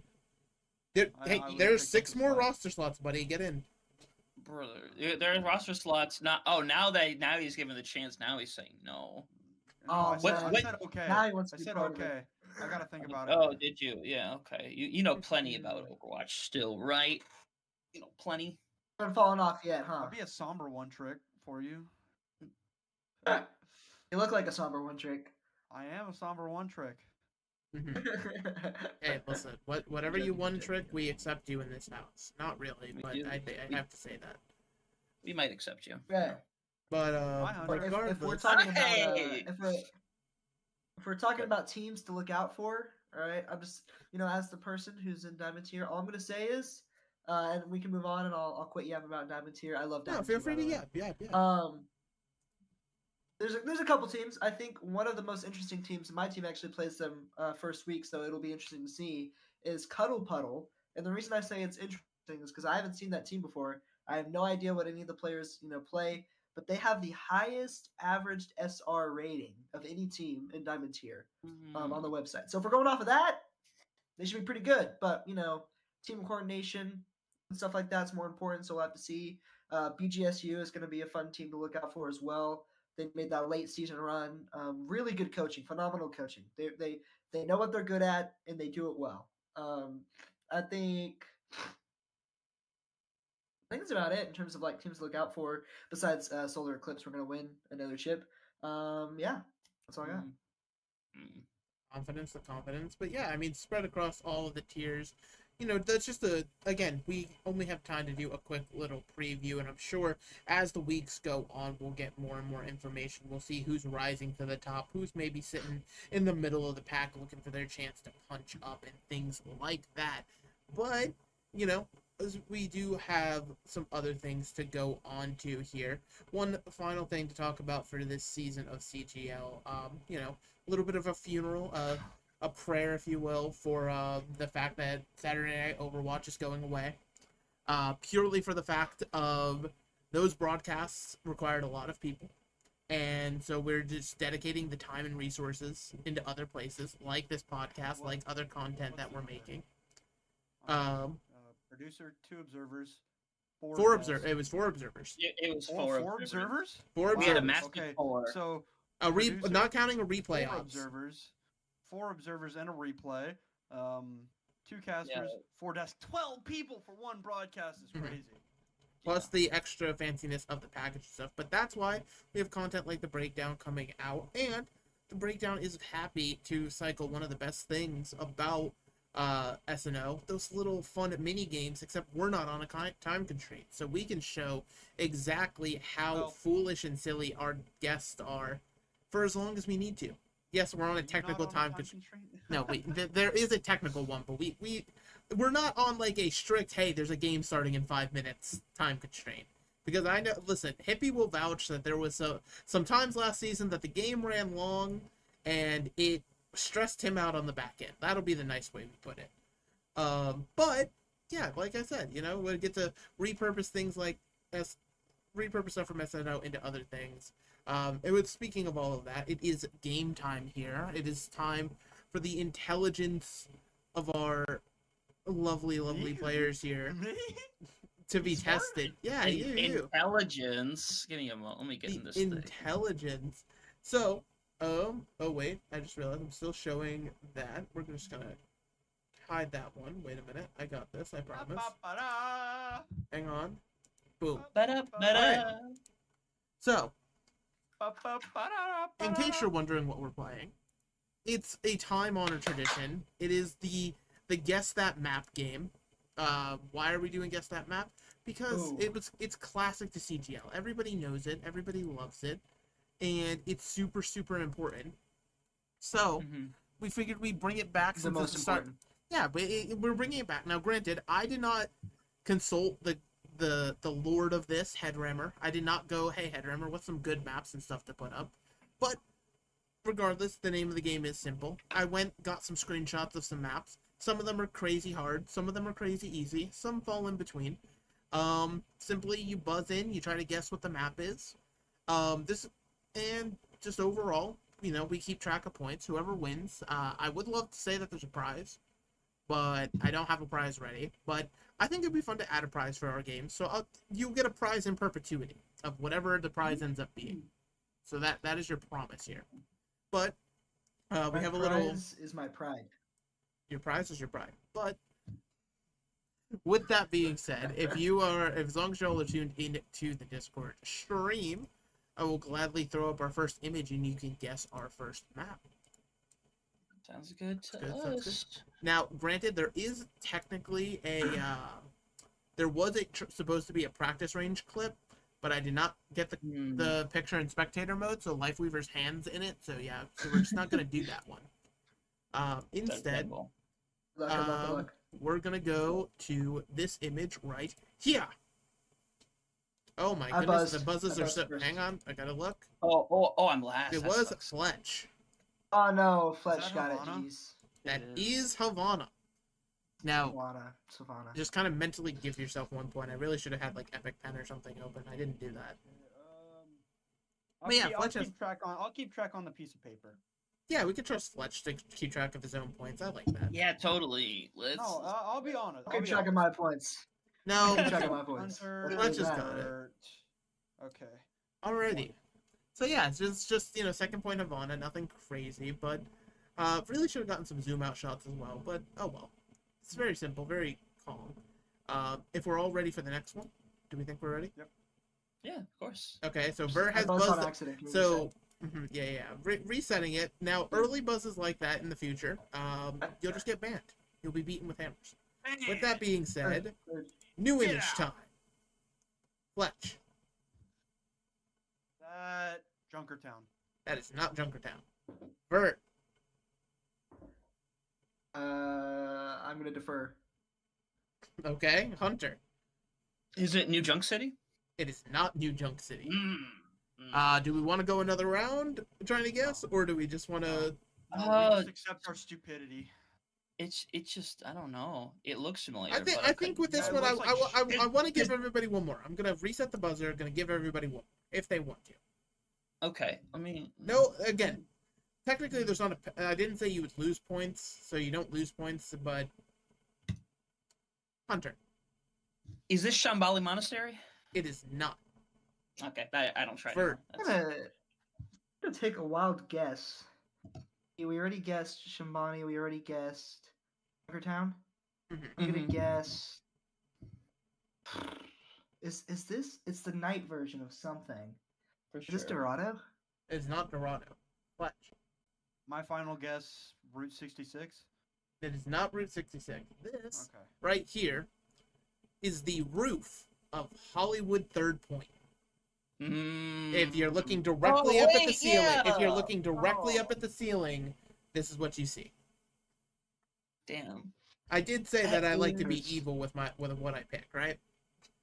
There, I hey, would've there's picked 6 up the more slack. roster slots, buddy. Get in. Brother, there are roster slots. Now he's given the chance. Now he's saying no. No, Oh, I said, man. I said okay. Now he wants to I be said part of it. okay. I gotta think about it. Oh, did you? Yeah, okay. You know plenty about Overwatch still, right? You know plenty. Haven't fallen off yet, huh? I'll be a somber one trick for you. You look like a somber one trick. I am a somber one trick. Mhm. Hey, listen. Whatever you one trick, we accept you in this house. Not really, We but do. I have to say that. We might accept you. Yeah. But Hunter. If regardless, we're talking about Hey! if we're talking about teams to look out for, all right, I'm just as the person who's in Diamond Tier, all I'm gonna say is, and we can move on, and I'll quit yapping about Diamond Tier. I love no, Diamond feel Tier, free by to the way. yeah. There's a couple teams. I think one of the most interesting teams. My team actually plays them first week, so it'll be interesting to see. Is Cuddle Puddle, and the reason I say it's interesting is because I haven't seen that team before. I have no idea what any of the players play, but they have the highest averaged SR rating of any team in Diamond Tier on the website. So if we're going off of that, they should be pretty good. But team coordination and stuff like that's more important. So we'll have to see. BGSU is going to be a fun team to look out for as well. They made that late season run. Really good coaching, phenomenal coaching. They know what they're good at and they do it well. I think that's about it in terms of teams to look out for. Besides Solar Eclipse, we're gonna win another chip. Yeah, that's all I got. The confidence. But yeah, I mean, spread across all of the tiers. That's just again, we only have time to do a quick little preview, and I'm sure as the weeks go on, we'll get more and more information. We'll see who's rising to the top, who's maybe sitting in the middle of the pack looking for their chance to punch up and things like that. But, as we do have some other things to go on to here. One final thing to talk about for this season of CGL, a little bit of a funeral, a prayer, if you will, for the fact that Saturday Night Overwatch is going away. Purely for the fact of those broadcasts required a lot of people. And so we're just dedicating the time and resources into other places, like this podcast, like other content that we're making. Producer, 2 observers, 4 Four guests. observers. It was 4 observers. It was Four observers? 4 We had a observers. massive Okay, 4. so Not producer, counting a replay 4 ops. observers, 4 observers and a replay. 2 casters, Yeah. 4 desks. 12 people for one broadcast is Mhm. crazy. Plus the extra fanciness of the package stuff. But that's why we have content like the breakdown coming out, and the breakdown is happy to cycle one of the best things about SNO, those little fun mini games, except we're not on a time constraint, so we can show exactly how foolish and silly our guests are for as long as we need to. Yes, we're on a technical time constraint. No, there is a technical one, but we're not on like a strict, hey, there's a game starting in 5 minutes time constraint. Because I know, listen, Hippie will vouch that there was some times last season that the game ran long and it stressed him out on the back end. That'll be the nice way we put it. But yeah, like I said, we get to repurpose things like repurpose stuff from SNO into other things. Speaking of all of that, it is game time here. It is time for the intelligence of our lovely players here Me? to be Smart? tested. Yeah, you. Intelligence. Give me a moment. Let me get in this thing. Intelligence. So, oh wait, I just realized I'm still showing that. We're just gonna hide that one. Wait a minute. I got this, I promise. Ba-ba-ba-da. Hang on. Boom. Ba-da-ba-da. So, Ba-ba-ba-da-da-ba-da. in case you're wondering what we're playing, it's a time-honored tradition. It is the Guess That Map game. Why are we doing Guess That Map? Because it's classic to CGL. Everybody knows it. Everybody loves it. And it's super, super important. So, we figured we'd bring it back. The most important. Yeah, but we're bringing it back. Now, granted, I did not consult the lord of this, Headrammer. I did not go, hey, Headrammer, what's some good maps and stuff to put up? But regardless, the name of the game is simple. I got some screenshots of some maps. Some of them are crazy hard. Some of them are crazy easy. Some fall in between. Simply, you buzz in. You try to guess what the map is. And just overall, we keep track of points. Whoever wins. I would love to say that there's a prize, but I don't have a prize ready. But I think it'd be fun to add a prize for our game. So you'll get a prize in perpetuity of whatever the prize ends up being. So that is your promise here. But we have a little. Prize is my pride. Your prize is your pride. But with that being said, as long as y'all are tuned into the Discord stream, I will gladly throw up our first image and you can guess our first map. Sounds good to Sounds us. good. Now, granted, there is technically there was supposed to be a practice range clip, but I did not get the picture in spectator mode, so Lifeweaver's hands in it. So yeah, so we're just not gonna do that one. Instead, Luck. we're gonna go to this image right here. Oh my I goodness, buzzed. the buzzes I are buzzed so. first. Hang on, I gotta look. Oh, I'm last. It That was sucks. Fletch. Oh no, Fletch that got Havana? it. Jeez. That It is Havana. Now, Savannah. just kind of mentally give yourself 1 point. I really should have had like Epic Pen or something open. I didn't do that. But yeah, Fletch has. I'll keep track on the piece of paper. Yeah, we could trust Fletch to keep track of his own points. I like that. Yeah, totally. Let's. No, I'll be honest. Keep track of my points. No, Keep track of my points. Hunter, Fletch has got it. Robert. Okay. Alrighty. So yeah, it's just second point Havana, nothing crazy, but really should have gotten some zoom out shots as well. But oh well, it's very simple, very calm. If we're all ready for the next one, do we think we're ready? Yep. Yeah, of course. Okay, so Ver I has buzzed on buzzed. accident. Can you So yeah. Resetting it now. Early buzzes like that in the future, you'll just get banned. You'll be beaten with hammers. With that being said, reset? new Get image out. time. Fletch. That Junkertown. That is not Junkertown. Vert. I'm gonna defer. Okay. Hunter. Is it New Junk City? It is not New Junk City. Mm. Do we want to go another round trying to guess, or do we just want to? We Uh, just accept our stupidity. It's just I don't know. It looks familiar. I think but I think with this Yeah, it one, I looks like want to give everybody one more. I'm gonna reset the buzzer. Gonna give everybody one if they want to. Okay. I mean. No, again, technically there's not a. I didn't say you would lose points, so you don't lose points. But Hunter, Is this Shambhala Monastery? it is not. Okay, I don't try. Vert. I'm gonna take a wild guess. Yeah, we already guessed Shambani. We already guessed Junkertown. Mhm. I'm gonna Mhm. guess. Is this? It's the night version of something. For Is this Dorado? It is not Dorado. Fletch. My final guess, Route 66. It is not Route 66. This Okay. right here is the roof of Hollywood Third Point. If you're looking directly up at the wait, ceiling, if you're yeah. looking directly up at the ceiling, this is what you see. Damn. I did say That that I like to be is- evil with what I pick, right?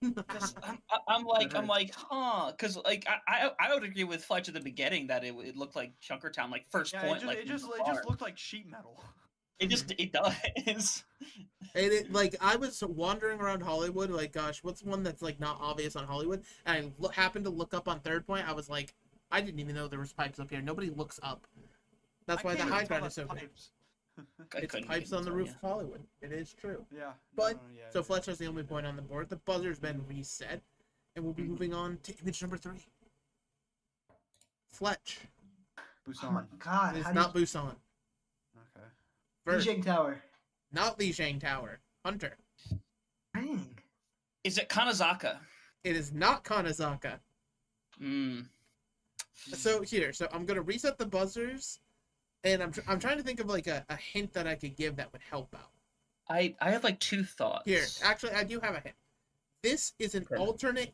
I'm like, hurts. huh? Because like I would agree with Fletch at the beginning that it looked like Chunkertown, like first Yeah, point, like it from just afar. looked like sheet metal. It does. And it like I was wandering around Hollywood, like, gosh, what's one that's like not obvious on Hollywood? And I happened to look up on Third Point. I was like, I didn't even know there was pipes up here. Nobody looks up. That's I why the can't high even tell ground is that's so good. pipes. I It's couldn't pipes even on the tell roof ya. of Hollywood. It is true. Yeah. But yeah. so Fletch has the only point on the board. The buzzer's been reset, and we'll be moving on to image number 3. Fletch. Oh my Busan. god, It is how not do Busan. Okay. you... Vert. Beijing Tower. Not Lijiang Tower. Hunter. Dang. Is it Kanazaka? It is not Kanazaka. Hmm. So I'm gonna reset the buzzers, and I'm trying to think of like a hint that I could give that would help out. I have like 2 thoughts. Here, actually, I do have a hint. This is an Okay. alternate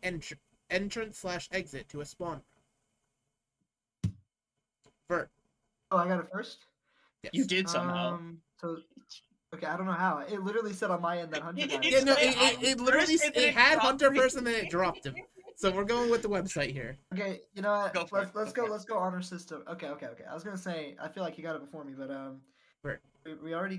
entrance/exit to a spawn room. Vert. Oh, I got it first? Yes. You did somehow. So, okay, I don't know how. It literally said on my end that Hunter got Yeah, it. no, I it literally first, and then it it had dropped Hunter me. first, and then it dropped him. So we're going with the website here. Okay, you know what? Go for it, Let's go go. for it. Let's go honor system. Okay. I was gonna say I feel like you got it before me, but Vert. we already